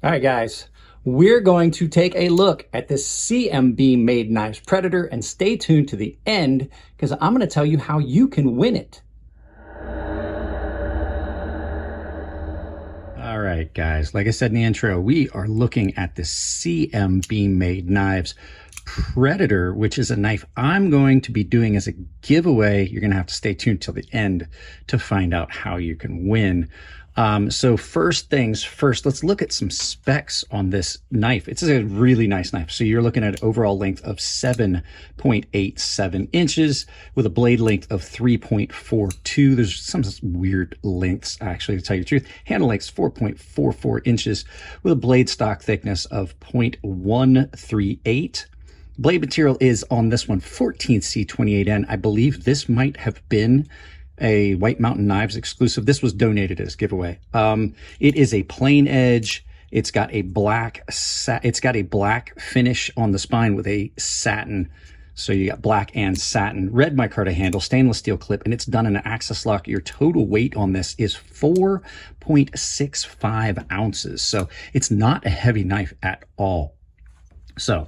All right, guys, we're going to take a look at this CMB Made Knives Predator, and stay tuned to the end because I'm going to tell you how you can win it. All right, guys, like I said in the intro, we are looking at the CMB Made Knives Predator, which is a knife I'm going to be doing as a giveaway. You're going to have to stay tuned till the end to find out how you can win. So first things first, let's look at some specs on this knife. It's a really nice knife. So you're looking at an overall length of 7.87 inches with a blade length of 3.42. There's some weird lengths, actually, to tell you the truth. Handle length is 4.44 inches with a blade stock thickness of 0.138. Blade material is on this one 14C28N. I believe this might have been a White Mountain Knives exclusive. This was donated as giveaway. It is a plain edge. It's got a black finish on the spine with a satin. So you got black and satin, red micarta handle, stainless steel clip, and it's done in an axis lock. Your total weight on this is 4.65 ounces. So it's not a heavy knife at all. So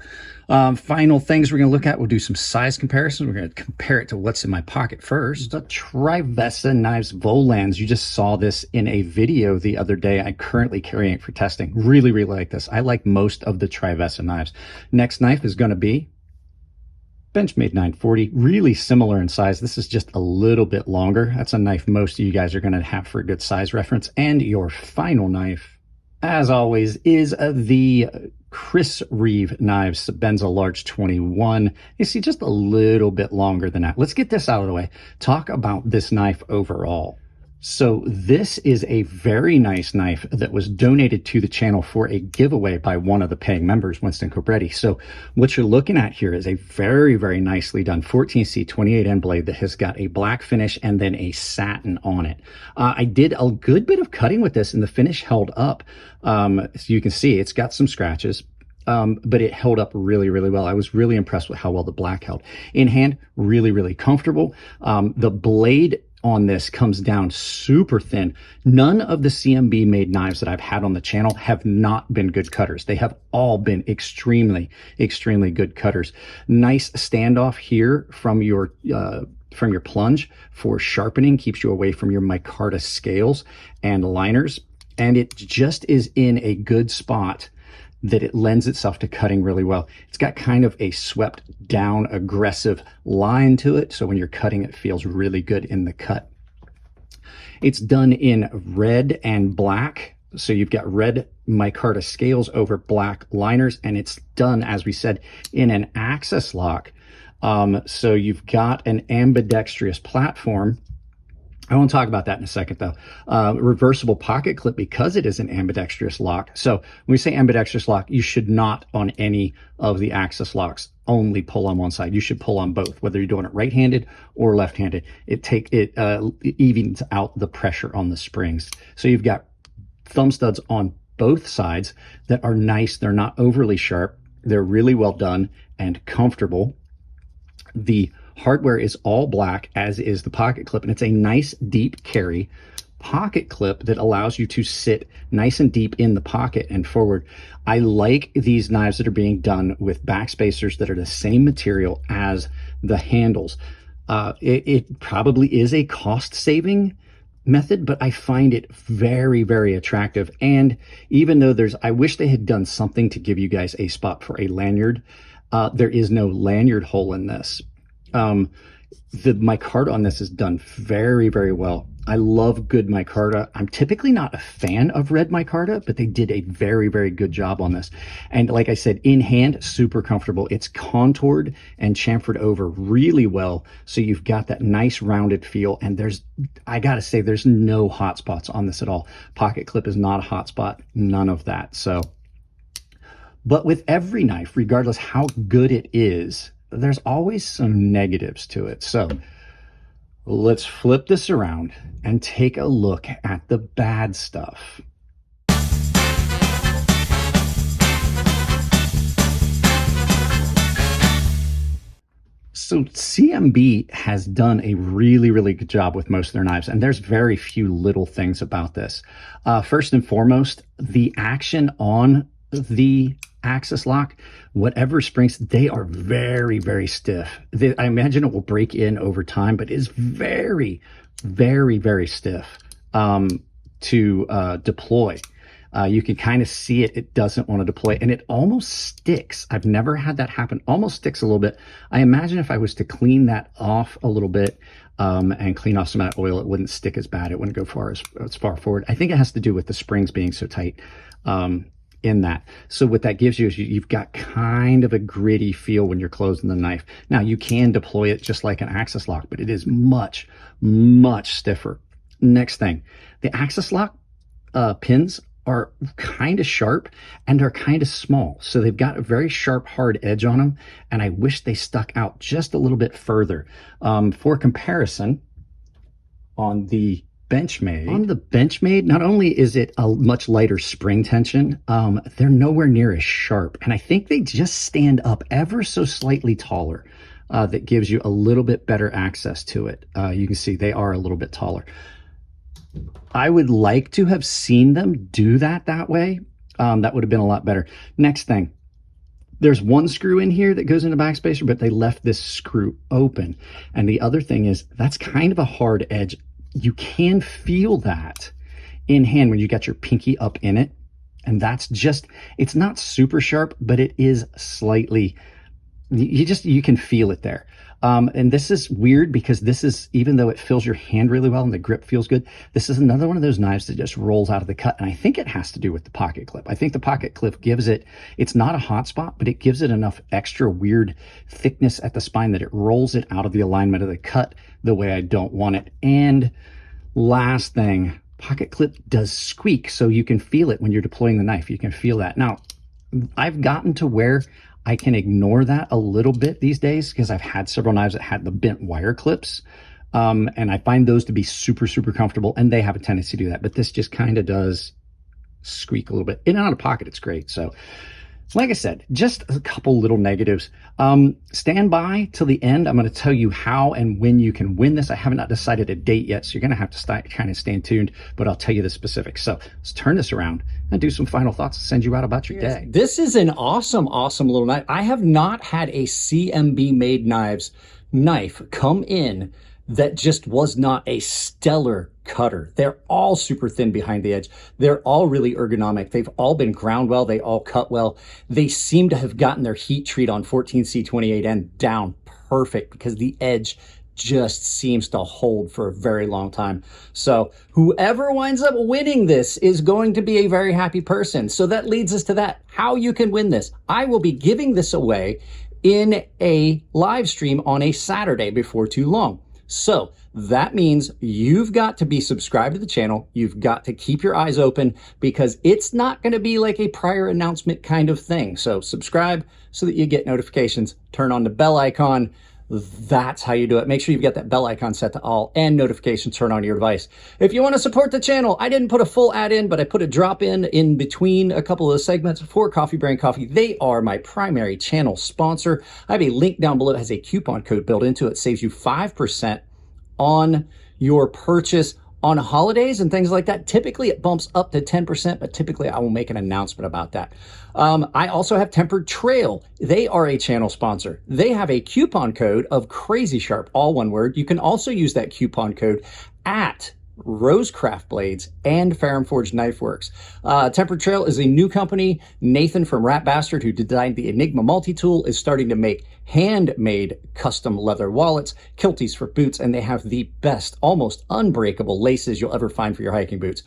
final things we're going to look at, we'll do some size comparisons. We're going to compare it to what's in my pocket first. The Trivesa Knives Volans. You just saw this in a video the other day. I'm currently carrying it for testing. Really, really like this. I like most of the Trivesa knives. Next knife is going to be Benchmade 940. Really similar in size. This is just a little bit longer. That's a knife most of you guys are going to have for a good size reference. And your final knife, as always, is the Chris Reeve Knives Benza Large 21. You see, just a little bit longer than that. Let's get this out of the way. Talk about this knife overall. So this is a very nice knife that was donated to the channel for a giveaway by one of the paying members, Winston Cobretti. So what you're looking at here is a very, very nicely done 14C28N blade that has got a black finish and then a satin on it. I did a good bit of cutting with this and the finish held up. So you can see it's got some scratches. But it held up really, really well. I was really impressed with how well the black held. In hand, really, really comfortable. The blade on this comes down super thin. None of the CMB made knives that I've had on the channel have not been good cutters. They have all been extremely, extremely good cutters. Nice standoff here from your plunge for sharpening, keeps you away from your micarta scales and liners. And it just is in a good spot that it lends itself to cutting really well. It's got kind of a swept down aggressive line to it. So when you're cutting, it feels really good in the cut. It's done in red and black. So you've got red micarta scales over black liners, and it's done, as we said, in an axis lock. So you've got an ambidextrous platform. I won't talk about that in a second, though. Reversible pocket clip, because it is an ambidextrous lock. So when we say ambidextrous lock, you should not, on any of the axis locks, only pull on one side. You should pull on both, whether you're doing it right-handed or left-handed. It evens out the pressure on the springs. So you've got thumb studs on both sides that are nice. They're not overly sharp. They're really well done and comfortable. The hardware is all black, as is the pocket clip, and it's a nice deep carry pocket clip that allows you to sit nice and deep in the pocket and forward. I like these knives that are being done with back spacers that are the same material as the handles. It probably is a cost-saving method, but I find it very, very attractive. And even though I wish they had done something to give you guys a spot for a lanyard. There is no lanyard hole in this. The micarta on this is done very, very well. I love good micarta. I'm typically not a fan of red micarta, but they did a very, very good job on this. And like I said, in hand, super comfortable. It's contoured and chamfered over really well. So you've got that nice rounded feel. And I gotta say, there's no hot spots on this at all. Pocket clip is not a hot spot, none of that. So, but with every knife, regardless how good it is, there's always some negatives to it. So let's flip this around and take a look at the bad stuff. So So CMB has done a really, really good job with most of their knives, and there's very few little things about this. First and foremost, the action on the axis lock, whatever springs, they are very, very stiff. I imagine it will break in over time, but it is very, very, very stiff to deploy. You can kind of see it. It doesn't want to deploy, and it almost sticks. I've never had that happen. Almost sticks a little bit. I imagine if I was to clean that off a little bit and clean off some of that oil, it wouldn't stick as bad. It wouldn't go as far forward. I think it has to do with the springs being so tight in that. So what that gives you is you've got kind of a gritty feel when you're closing the knife. Now, you can deploy it just like an axis lock, but it is much, much stiffer. Next thing, the axis lock pins are kind of sharp and are kind of small. So they've got a very sharp, hard edge on them. And I wish they stuck out just a little bit further. For comparison, on the Benchmade, not only is it a much lighter spring tension, they're nowhere near as sharp. And I think they just stand up ever so slightly taller. That gives you a little bit better access to it. You can see they are a little bit taller. I would like to have seen them do that way. That would have been a lot better. Next thing, there's one screw in here that goes in the backspacer, but they left this screw open. And the other thing is that's kind of a hard edge. You can feel that in hand when you got your pinky up in it. And that's just, it's not super sharp, but it is slightly, you can feel it there. And this is weird because this is, even though it fills your hand really well and the grip feels good, this is another one of those knives that just rolls out of the cut. And I think it has to do with the pocket clip. I think the pocket clip gives it, it's not a hot spot, but it gives it enough extra weird thickness at the spine that it rolls it out of the alignment of the cut the way I don't want it. And last thing, pocket clip does squeak, so you can feel it when you're deploying the knife. You can feel that. Now, I've gotten to where I can ignore that a little bit these days because I've had several knives that had the bent wire clips. And I find those to be super, super comfortable, and they have a tendency to do that. But this just kind of does squeak a little bit. In and out of pocket, it's great. So like I said, just a couple little negatives. Stand by till the end. I'm going to tell you how and when you can win this. I have not decided a date yet, so you're going to have to kind of stay tuned, but I'll tell you the specifics. So let's turn this around and do some final thoughts and send you out about your day. This is an awesome, awesome little knife. I have not had a CMB made knife come in that just was not a stellar cutter. They're all super thin behind the edge. They're all really ergonomic. They've all been ground well. They all cut well. They seem to have gotten their heat treat on 14C28N down perfect because the edge just seems to hold for a very long time. So whoever winds up winning this is going to be a very happy person. So that leads us to that. How you can win this. I will be giving this away in a live stream on a Saturday before too long. So that means you've got to be subscribed to the channel. You've got to keep your eyes open because it's not going to be like a prior announcement kind of thing. So subscribe so that you get notifications. Turn on the bell icon. That's how you do it. Make sure you've got that bell icon set to all and notifications turned on your device. If you want to support the channel, I didn't put a full ad in, but I put a drop in between a couple of the segments for Coffee Brand Coffee. They are my primary channel sponsor. I have a link down below that has a coupon code built into it. Saves you 5% on your purchase on holidays and things like that. Typically it bumps up to 10%, but typically I will make an announcement about that. I also have Tempered Trail. They are a channel sponsor. They have a coupon code of Crazy Sharp, all one word. You can also use that coupon code at Rosecraft Blades and Ferrum Forge Knife Works. Tempered Trail is a new company. Nathan from Rat Bastard, who designed the Enigma multi-tool, is starting to make handmade custom leather wallets, kilties for boots, and they have the best, almost unbreakable laces you'll ever find for your hiking boots.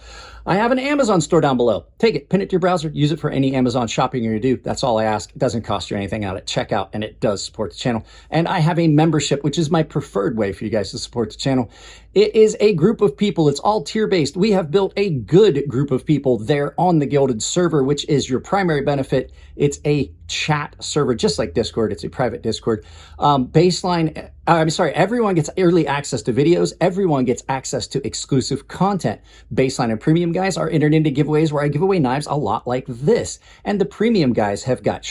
I have an Amazon store down below. Take it, pin it to your browser, use it for any Amazon shopping you're gonna do. That's all I ask. It doesn't cost you anything out at checkout, and it does support the channel. And I have a membership, which is my preferred way for you guys to support the channel. It is a group of people. It's all tier-based. We have built a good group of people there on the Gilded server, which is your primary benefit. It's a chat server, just like Discord. It's a private Discord. Baseline I'm sorry, everyone gets early access to videos. Everyone gets access to exclusive content. Baseline and premium guys are entered into giveaways where I give away knives a lot like this. And the premium guys have got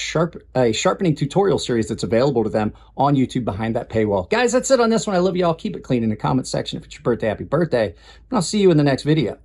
a sharpening tutorial series that's available to them on YouTube behind that paywall. Guys, that's it on this one. I love you all. Keep it clean in the comment section. If it's your birthday, happy birthday. And I'll see you in the next video.